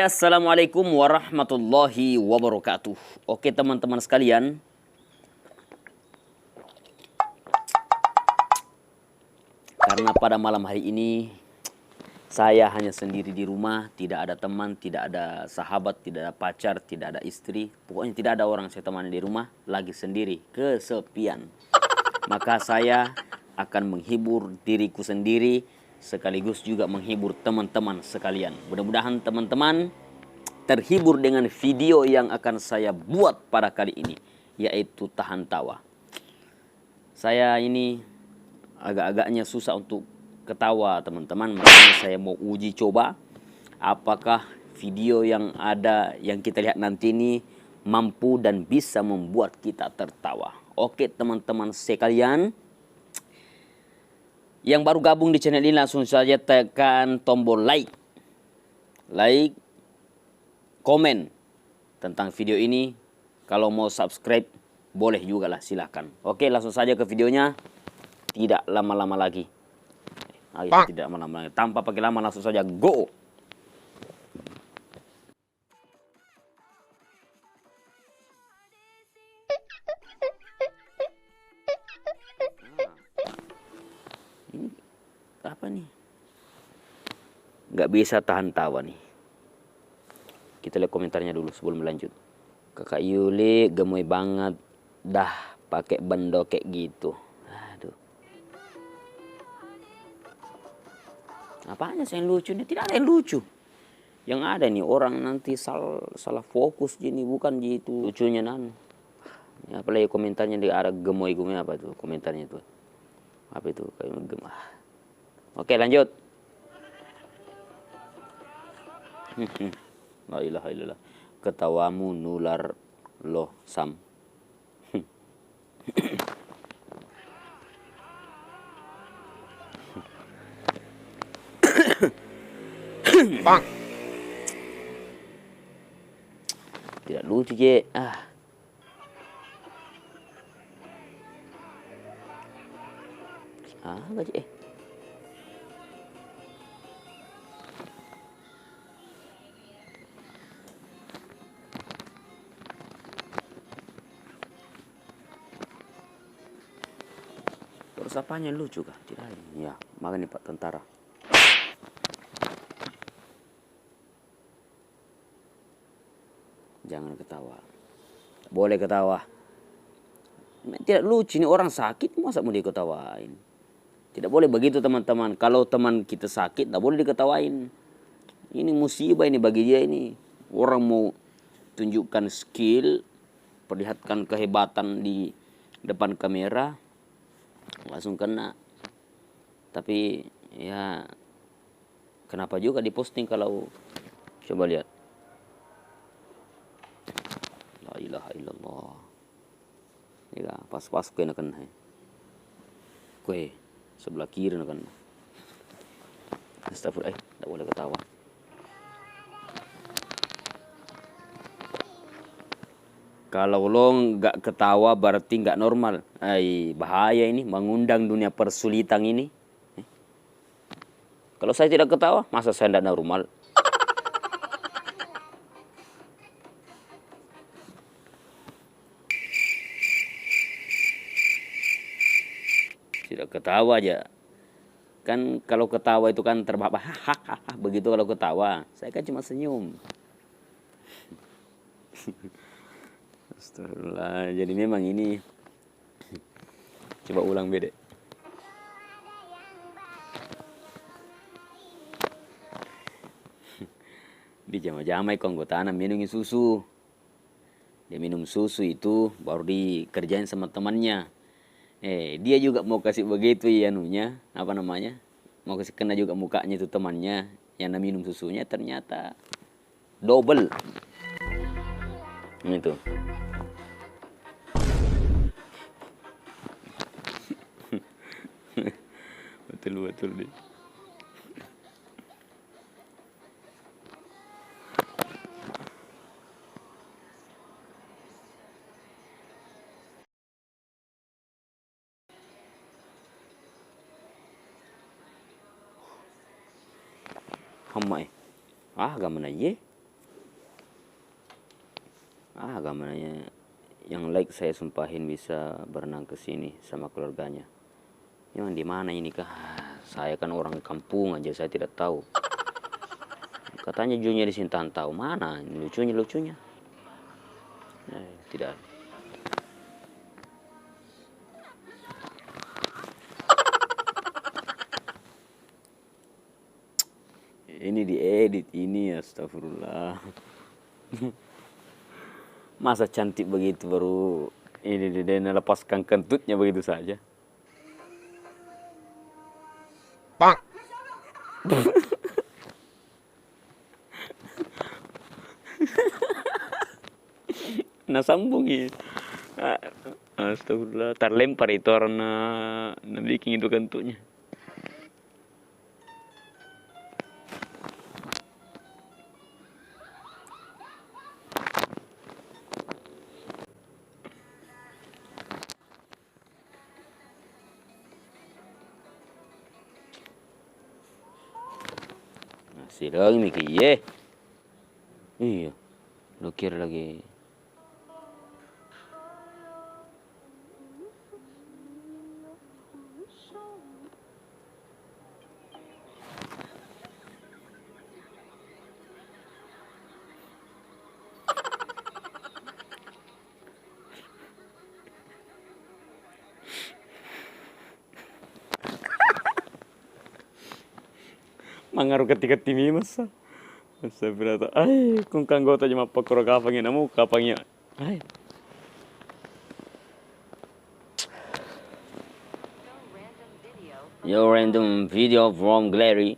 Assalamualaikum warahmatullahi wabarakatuh. Oke teman-teman sekalian, karena pada malam hari ini saya hanya sendiri di rumah, tidak ada teman, tidak ada sahabat, tidak ada pacar, tidak ada istri, pokoknya tidak ada orang saya temani di rumah, lagi sendiri, kesepian. Maka saya akan menghibur diriku sendiri sekaligus juga menghibur teman-teman sekalian. Mudah-mudahan teman-teman terhibur dengan video yang akan saya buat pada kali ini, yaitu tahan tawa. Saya ini agak-agaknya susah untuk ketawa teman-teman, makanya saya mau uji coba apakah video yang ada yang kita lihat nanti ini mampu dan bisa membuat kita tertawa. Oke teman-teman sekalian, yang baru gabung di channel ini langsung saja tekan tombol like, komen tentang video ini. Kalau mau subscribe boleh juga lah, silahkan. Oke langsung saja ke videonya, tidak lama-lama lagi. Ayo, tidak lama-lama lagi, tanpa pakai lama langsung saja go. Ini apa nih? Nggak bisa tahan tawa nih. Kita lihat komentarnya dulu sebelum lanjut. Kakak Yuli gemoy banget dah pakai bendo kayak gitu. Aduh. Apanya sih yang lucu nih? Tidak ada yang lucu. Yang ada nih orang nanti salah fokus gini, bukan gitu lucunya nan. Ya, apalagi komentarnya di arah gemoy-gemoy apa tuh komentarnya tuh. Apa itu kayak gemah. Oke lanjut. La ilaha illallah. Ketawamu nular loh Sam. Tidak lucu je. Apa je? Terus apanya lucu kah? Tidak ada. Ya, makanya Pak Tentara. Jangan ketawa. Boleh ketawa. Tidak lucu nih, orang sakit masa mau diketawain. Tidak boleh begitu teman-teman. Kalau teman kita sakit tidak boleh diketawain. Ini musibah ini bagi dia ini. Orang mau tunjukkan skill, perlihatkan kehebatan di depan kamera, langsung kena. Tapi ya kenapa juga diposting kalau coba lihat. La ilaha illallah. Ya pas-pas kue nak kena. Kue sebelah kiri nak kena. Astagfirullah, tidak boleh ketawa. Kalau lo nggak ketawa berarti nggak normal. Bahaya ini, mengundang dunia persulitan ini. Kalau saya tidak ketawa, masa saya tidak normal? Tidak ketawa aja. Kan kalau ketawa itu kan terbahak begitu kalau ketawa. Saya kan cuma senyum. Astagfirullah. Jadi memang ini coba ulang beda. Di jama-jama ikon gue tanam minum susu. Dia minum susu itu baru dikerjain sama temannya. Dia juga mau kasih begitu ya anunya, apa namanya? Mau kasih kena juga mukanya itu temannya yang minum susunya, ternyata double. Itu. Betul deh. Hamai. Gak mana ye? Agamanya yang like saya sumpahin bisa berenang ke sini sama keluarganya. Yang di mana ini kah? Saya kan orang kampung aja, saya tidak tahu. Katanya junya di Sintan tahu mana lucunya. Tidak. Ini diedit ini, astagfirullah. Masa cantik begitu baru ini dia lepaskan kentutnya begitu saja. Pak. Nah sambung ya. Astagfirullah, terlempar itu orang na bikin itu kentutnya. Sidang ini kiye. Iya. Lukir lagi. Mangaruh ketika timi masa. Astagfirullah. Ay, kung kanggota aja mapakuro kapangnya namu kapangnya. Ay. Your random video from Glary.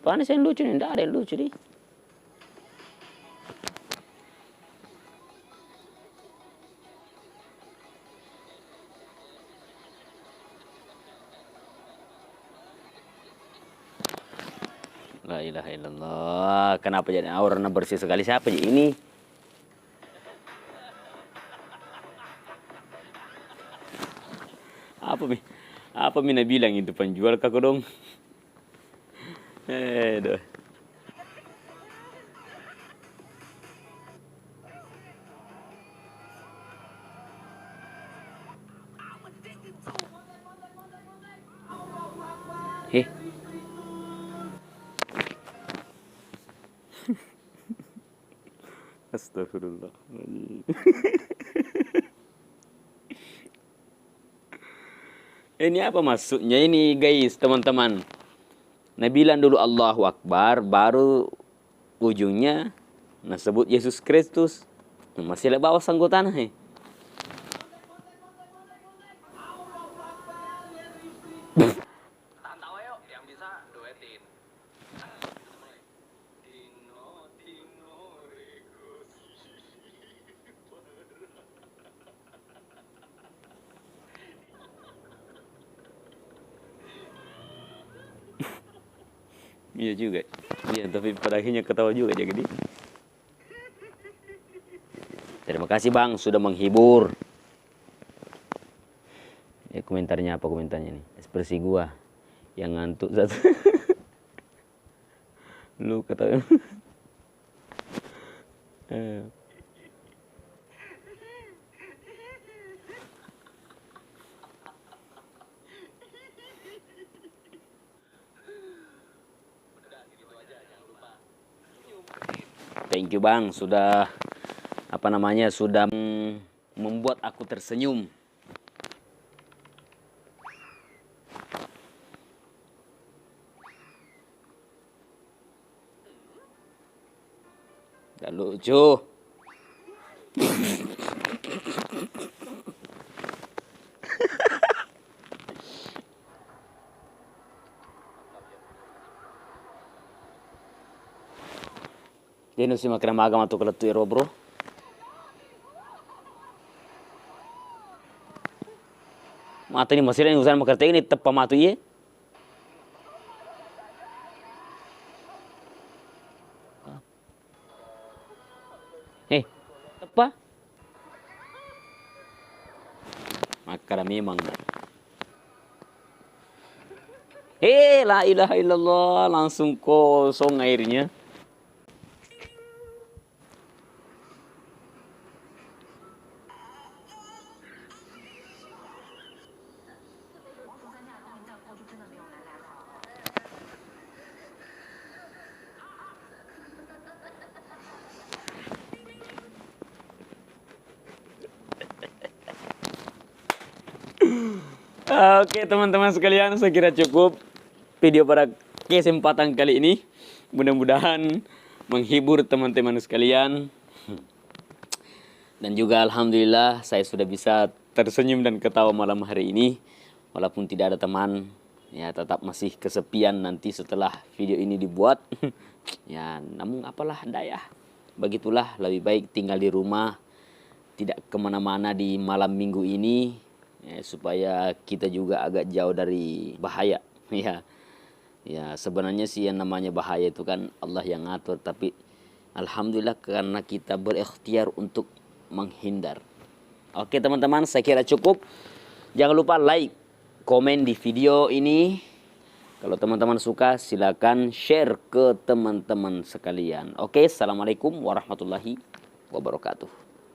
Apaan sih yang lucu nih? Nggak ada yang lucu nih. La ilaha illallah. Kenapa jadi auranya bersih sekali? Siapa jadi ini? Apa mi? Apa mina bilang itu penjual kakak dong? Doh. Heh. Astagfirullah. Ini apa maksudnya ini guys, teman-teman? Nah bilang dulu Allahu Akbar, baru ujungnya nah sebut Yesus Kristus. Masih lewat bawah sanggutan he. Tahu yuk yang bisa duetin. Iya juga. Iya, tapi pada akhirnya ketawa juga jadi. Terima kasih Bang sudah menghibur. Ya komentarnya apa komentarnya nih? Ekspresi gua yang ngantuk satu. Lu kata. Thank you Bang sudah apa namanya sudah membuat aku tersenyum. Gak lucu. Dia sih makin agama tuh kalau tuh bro. Mata ini masih ada yang usaha makan ini tepat matu ye. Apa? Maka memang. La ilaha illallah, langsung kosong airnya. Oke teman-teman sekalian, saya kira cukup video pada kesempatan kali ini. Mudah-mudahan menghibur teman-teman sekalian. Dan juga alhamdulillah saya sudah bisa tersenyum dan ketawa malam hari ini. Walaupun tidak ada teman, ya tetap masih kesepian nanti setelah video ini dibuat. Ya namun apalah daya. Begitulah, lebih baik tinggal di rumah, tidak kemana-mana di malam minggu ini. Ya, supaya kita juga agak jauh dari bahaya. Ya sebenarnya sih yang namanya bahaya itu kan Allah yang ngatur, tapi alhamdulillah karena kita berikhtiar untuk menghindar. Oke teman-teman, saya kira cukup. Jangan lupa like, komen di video ini. Kalau teman-teman suka silakan share ke teman-teman sekalian. Oke, assalamualaikum warahmatullahi wabarakatuh.